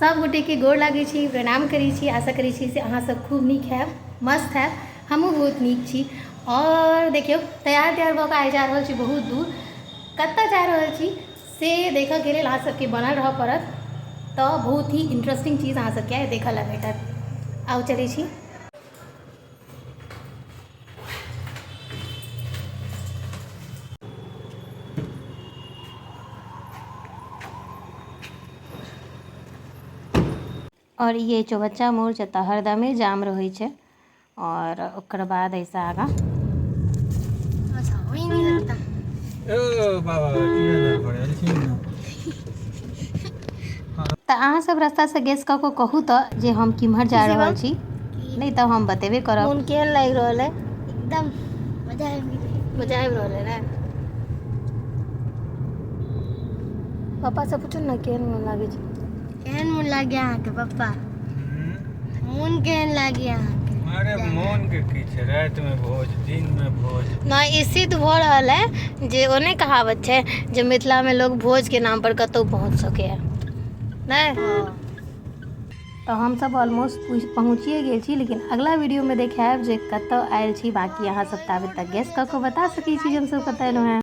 सब गोटे के गोर लागै छी, प्रणाम करै छी। आशा करै छी से अहाँ सब खूब नीक हैब, मस्त हैब। हमहूँ बहुत नीक छी। और देखियौ तैयार भऽ कऽ आइ जा रहल छी बहुत दूर। कतऽ जा रहल छी से देखऽके लेल अहाँ सबके बनल रहऽ पड़त। तऽ बहुत ही इंटरेस्टिंग चीज़ अहाँ सबके आइ देखऽ लेल भेटत। आउ चलै छी। और ये चौबच्चा मोड़ जतऽ हरदमे जाम रहै छै। और ओकर बाद ऐसा आगा तऽ अहाँ सब रास्ता से गेस कऽ कहू तऽ जे हम किम्हर जा रहल छी। नहीं तो हम बतेबे करब। मन केहन लागि रहल है? एकदम मजा आबि रहल है ना? पापा से पूछो ना केहन मन लागे छै। केहन मन लागे अहाँके पप्पा? मन केहन लागे अहाँके? अरे मोन के की छै, रात में भोज दिन में भोज। ना ई सिद्ध भऽ रहल है जे ओने कहावत छै जे मिथिला में लोग भोज के नाम पर कतौ पहुँच सकैए नहीं। तो हम सब ऑलमोस्ट पहुँचिए गेल छी, लेकिन अगला वीडियो में देखायब जे कतऽ आयल छी। बाकी अहाँ सब ताबे तक गेस कऽ के बता सकै छी जे हम सब कतऽ एलहुँ हैं।